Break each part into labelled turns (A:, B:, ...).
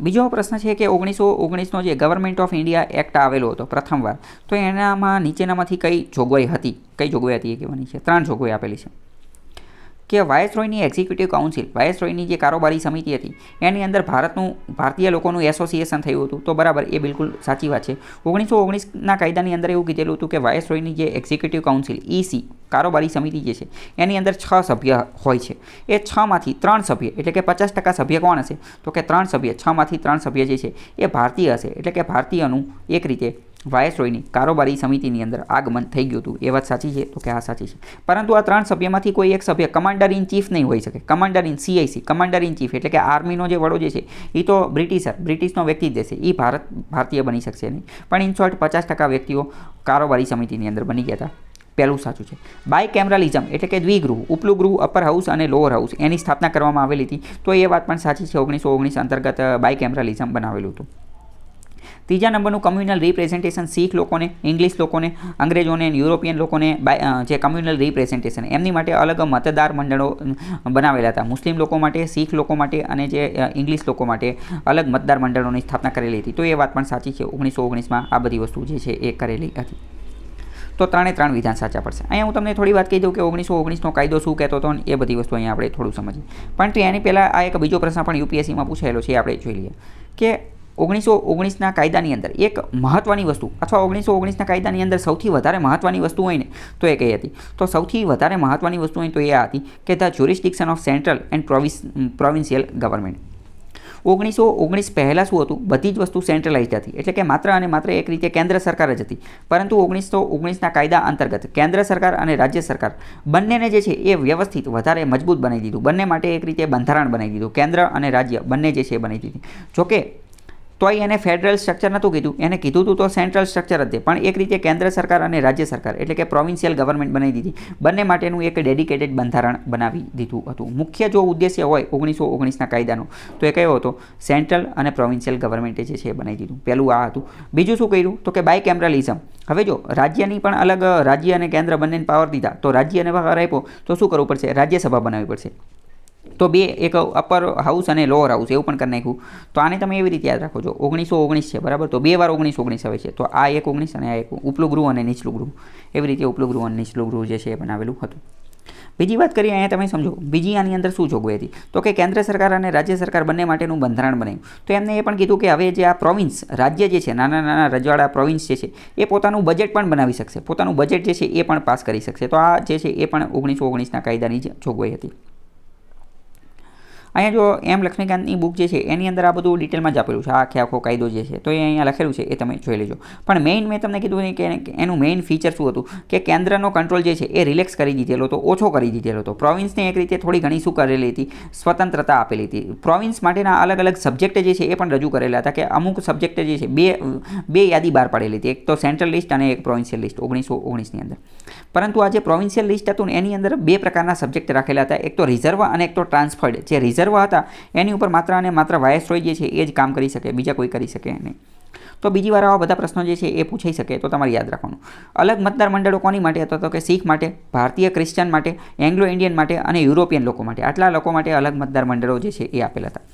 A: બીજો પ્રશ્ન છે કે 1919નો જે ગવર્મેન્ટ ઓફ ઇન્ડિયા એક્ટ આવેલો હતો પ્રથમવાર, તો એનામાં નીચેનામાંથી કઈ જોગવાઈ હતી એ કહેવાની છે. 3 જોગવાઈ આપેલી છે કે વાયસરોયની એક્ઝિક્યુટિવ કાઉન્સિલ, વાયસરોયની જે કારોબારી સમિતિ હતી એની અંદર ભારતીય લોકોનું એસોસિએશન થયું હતું. તો બરાબર, એ બિલકુલ સાચી વાત છે. 1919ના કાયદાની અંદર એવું કીધેલું હતું કે વાયસરોયની જે એક્ઝિક્યુટિવ કાઉન્સિલ EC કારોબારી સમિતિ જે છે એની અંદર 6 સભ્ય હોય છે. એ 6માંથી 3 સભ્ય એટલે કે 50% સભ્ય કોણ હશે? તો કે 3 સભ્ય, 6માંથી 3 સભ્ય જે છે એ ભારતીય હશે. એટલે કે ભારતીયનું એક રીતે વાયસરોયની કારોબારી સમિતિની અંદર આગમન થઈ ગયું હતું. એ વાત સાચી છે? તો કે આ સાચી છે. પરંતુ આ 3 સભ્યમાંથી કોઈ એક સભ્ય કમાન્ડર ઇન ચીફ નહીં હોઈ શકે. Commander in CIC, commander in chief એટલે કે આર્મીનો જે વડો જે છે એ તો બ્રિટિશનો વ્યક્તિ જ દેશે, એ ભારતીય બની શકશે નહીં. પણ ઇન શોર્ટ 50% વ્યક્તિઓ કારોબારી સમિતિની અંદર બની ગયા હતા. પહેલું સાચું છે. બાયકેમરલિઝમ એટલે કે દ્વિગૃહ, ઉપલું ગૃહ અપર હાઉસ અને લોઅર હાઉસ એની સ્થાપના કરવામાં આવેલી હતી. તો એ વાત પણ સાચી છે. 1919 અંતર્ગત બાયકેમરલિઝમ બનાવેલું હતું. ત્રીજા નંબરનું કમ્યુનલ રિપ્રેઝન્ટેશન, શીખ લોકોને, ઇંગ્લિશ લોકોને, અંગ્રેજોને, યુરોપિયન લોકોને જે કમ્યુનલ રિપ્રેઝન્ટેશન એમની માટે અલગ મતદાર મંડળો બનાવેલા હતા. મુસ્લિમ લોકો માટે, શીખ લોકો માટે અને જે ઇંગ્લિશ લોકો માટે અલગ મતદાર મંડળોની સ્થાપના કરેલી હતી. તો એ વાત પણ સાચી છે. 1919માં આ બધી વસ્તુ જે છે એ કરેલી હતી. તો 3 વિધાન સાચા પડશે. અહીંયા હું તમને થોડી વાત કહી દઉં કે 1919નો કાયદો શું કહેતો હતો એ બધી વસ્તુ અહીંયા આપણે થોડું સમજીએ. પરંતુ એની પહેલાં આ એક બીજો પ્રશ્ન પણ UPSCમાં પૂછાયેલો છે, એ આપણે જોઈ લઈએ કે 1919ના કાયદાની અંદર એક મહત્ત્વની વસ્તુ અથવા 1919ના કાયદાની અંદર સૌથી વધારે મહત્ત્વની વસ્તુ હોય ને તો એ કઈ હતી? તો સૌથી વધારે મહત્ત્વની વસ્તુ હોય તો એ હતી કે the jurisdiction of central and provincial government. 1919 પહેલાં શું હતું? બધી જ વસ્તુ સેન્ટ્રલાઇઝ હતી, એટલે કે માત્ર અને માત્ર એક રીતે કેન્દ્ર સરકાર જ હતી. પરંતુ 1919ના કાયદા અંતર્ગત કેન્દ્ર સરકાર અને રાજ્ય સરકાર બંનેને જે છે એ વ્યવસ્થિત વધારે મજબૂત બનાવી દીધું. બંને માટે એક રીતે બંધારણ બનાવી દીધું. કેન્દ્ર અને રાજ્ય બંને જે છે એ બનાવી દીધી. જોકે તોય એને ફેડરલ સ્ટ્રક્ચર નહોતું કીધું, એને કીધું હતું તો સેન્ટ્રલ સ્ટ્રક્ચર જ છે. પણ એક રીતે કેન્દ્ર સરકાર અને રાજ્ય સરકાર એટલે કે પ્રોવિન્શિયલ ગવર્મેન્ટ બનાવી દીધી. બંને માટેનું એક ડેડિકેટેડ બંધારણ બનાવી દીધું હતું. મુખ્ય જો ઉદ્દેશ્ય હોય 1919ના કાયદાનો તો એ કયો હતો? સેન્ટ્રલ અને પ્રોવિન્શિયલ ગવર્મેન્ટે જે છે એ બનાવી દીધું. પહેલું આ હતું. બીજું શું કર્યું? તો કે બાયકેમરલિઝમ. હવે જો રાજ્યની પણ અલગ, રાજ્ય અને કેન્દ્ર બંનેને પાવર દીધા, તો રાજ્યને પાવર આપ્યો તો શું કરવું પડશે? રાજ્યસભા બનાવવી પડશે. તો એક અપર હાઉસ અને લોઅર હાઉસ એવું પણ કરી નાખ્યું. તો આને તમે એવી રીતે યાદ રાખો. જો 1919 છે બરાબર, તો 2 વાર 1919 આવે છે. તો આ એક 19 અને આ એક ઉપલું ગૃહ અને નીચલું ગૃહ, એવી રીતે ઉપલું ગૃહ અને નીચલું ગૃહ જે છે એ બનાવેલું હતું. બીજી વાત કરીએ અહીંયા તમે સમજો. બીજી આની અંદર શું જોગવાઈ હતી? તો કે કેન્દ્ર સરકાર અને રાજ્ય સરકાર બંને માટેનું બંધારણ બનાવ્યું. તો એમને એ પણ કીધું કે હવે જે આ પ્રોવિન્સ રાજ્ય જે છે, નાના નાના રજવાડા પ્રોવિન્સ જે છે એ પોતાનું બજેટ પણ બનાવી શકશે, પોતાનું બજેટ જે છે એ પણ પાસ કરી શકશે. તો આ જે છે એ પણ 1919ના કાયદાની જ જોગવાઈ હતી. અહીંયા જો M લક્ષ્મીકાંતની બુક જે છે એની અંદર આ બધું ડિટેલમાં જ આપેલું છે. આ આખો કાયદો જે છે તો એ અહીંયા લખેલું છે, એ તમે જોઈ લેજો. પણ મેઇન મેં તમને કીધું કે એનું મેઇન ફીચર શું હતું કે કેન્દ્રનો કંટ્રોલ જે છે એ રિલેક્સ કરી દીધેલો હતો, ઓછો કરી દીધેલો હતો. પ્રોવિન્સને એક રીતે થોડી ઘણી શું કરેલી હતી? સ્વતંત્રતા આપેલી હતી. પ્રોવિન્સ માટેના અલગ અલગ સબ્જેક્ટ જે છે એ પણ રજૂ કરેલા હતા કે અમુક સબ્જેક્ટ જે છે બે યાદી બહાર પાડેલી હતી. એક તો સેન્ટ્રલ લિસ્ટ અને એક પ્રોવિન્શિયલ લિસ્ટ 1919ની અંદર. પરંતુ આ જે પ્રોવિન્શિયલ લિસ્ટ હતું ને એની અંદર 2 પ્રકારના સબ્જેક્ટ રાખેલા હતા. એક તો રિઝર્વ અને એક તો ટ્રાન્સફર્ડ. જે રિઝર્વ હતા એની ઉપર માત્ર અને માત્ર વાયસરોય જે છે એ જ કામ કરી શકે, બીજા કોઈ કરી શકે નહીં. તો બીજી વાર આવા બધા પ્રશ્નો જે છે એ પૂછાઈ શકે. તો તમારે યાદ રાખવાનું. અલગ મતદાર મંડળો કોની માટે હતા? તો કે શીખ માટે, ભારતીય ક્રિશ્ચન માટે, એંગ્લો ઇન્ડિયન માટે અને યુરોપિયન લોકો માટે. આટલા લોકો માટે અલગ મતદાર મંડળો જે છે એ આપેલા હતા.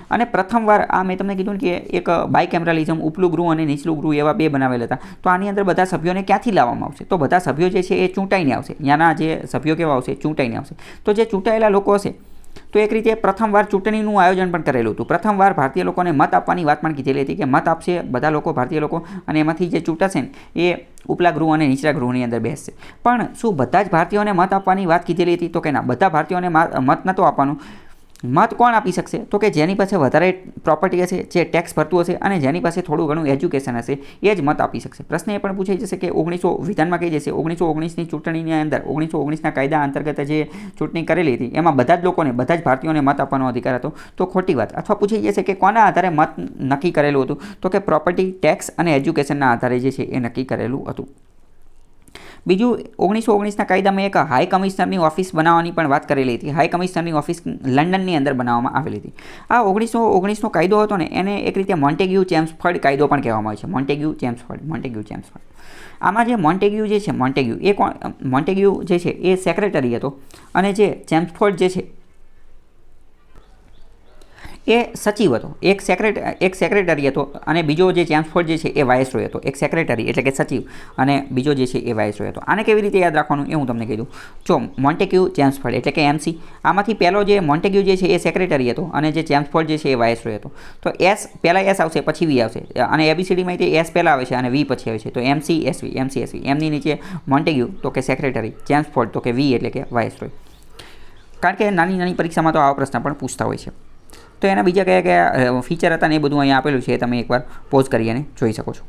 A: અને પ્રથમવાર આ મેં તમને કીધું ને કે એક બાયકેમરલિઝમ, ઉપલું ગૃહ અને નીચલું ગૃહ એવા 2 બનાવેલા હતા. તો આની અંદર બધા સભ્યોને ક્યાંથી લાવવામાં આવશે? તો બધા સભ્યો જે છે એ ચૂંટાઈને આવશે. ત્યાંના જે સભ્યો કેવા આવશે? ચૂંટાઈને આવશે. તો જે ચૂંટાયેલા લોકો હશે તો એક રીતે પ્રથમવાર ચૂંટણીનું આયોજન પણ કરેલું હતું. પ્રથમવાર ભારતીય લોકોને મત આપવાની વાત પણ કીધેલી હતી કે મત આપશે બધા લોકો, ભારતીય લોકો, અને એમાંથી જે ચૂંટાશે ને એ ઉપલા ગૃહ અને નીચલા ગૃહની અંદર બેસશે. પણ શું બધા જ ભારતીયોને મત આપવાની વાત કીધેલી હતી? તો કે ના, બધા ભારતીયોને મત નહોતું આપવાનું. મત કોણ આપી શકશે? તો કે જેની પાસે વધારે પ્રોપર્ટી હશે, જે ટેક્સ ભરતું હશે અને જેની પાસે થોડું ઘણું એજ્યુકેશન હશે એ જ મત આપી શકશે. પ્રશ્ન એ પણ પૂછાઈ જશે કે વિધાનમાં કહી જશે 1919ની ચૂંટણીની અંદર 1919ના કાયદા અંતર્ગત જે ચૂંટણી કરેલી હતી એમાં બધા જ લોકોને, બધા જ ભારતીયોને મત આપવાનો અધિકાર હતો. તો ખોટી વાત. અથવા પૂછાઈ જશે કે કોના આધારે મત નક્કી કરેલું હતું? તો કે પ્રોપર્ટી, ટેક્સ અને એજ્યુકેશનના આધારે જે છે એ નક્કી કરેલું હતું. બીજું 1919ના કાયદામાં એક હાઈ કમિશનરની ઓફિસ બનાવવાની પણ વાત કરેલી હતી. હાઈ કમિશનરની ઓફિસ લંડનની અંદર બનાવવામાં આવેલી હતી. આ 1919નો કાયદો હતો ને એને એક રીતે મોન્ટેગ્યુ ચેમ્સફર્ડ કાયદો પણ કહેવામાં આવે છે. મોન્ટેગ્યુ ચેમ્સફર્ડ. આમાં જે મોન્ટેગ્યુ જે છે, મોન્ટેગ્યુ જે છે એ સેક્રેટરી હતો અને જે ચેમ્સફોર્ડ જે છે એ સચિવ હતો, એક સેક્રેટરી હતો અને બીજો જે ચેમ્સફોર્ડ જે છે એ વાઇસરોય હતો. એક સેક્રેટરી એટલે કે સચિવ અને બીજો જે છે એ વાઇસરોય હતો. આને કેવી રીતે યાદ રાખવાનું એ હું તમને કહી દઉં. જો મોન્ટેગ્યુ ચેમ્સફોર્ડ એટલે કે MC, આમાંથી પહેલો જે મોન્ટેગ્યુ જે છે એ સેક્રેટરી હતો અને જે ચેમ્સફોર્ડ જે છે એ વાઇસરોય હતો. તો એસ પહેલાં એસ આવશે પછી વી આવશે અને ABCDમાં તે એસ પહેલાં આવે છે અને વી પછી આવે છે. તો MC, એમની નીચે મોન્ટેગ્યુ તો કે સેક્રેટરી, ચેમ્સફોર્ડ તો કે વી એટલે કે વાઇસરોય. કારણ કે નાની પરીક્ષામાં તો આવા પ્રશ્ન પણ પૂછતા હોય છે. તો એના બીજા કયા ફીચર હતા ને એ બધું અહીંયા આપેલું છે, તમે એકવાર પોઝ કરી અને જોઈ શકો છો.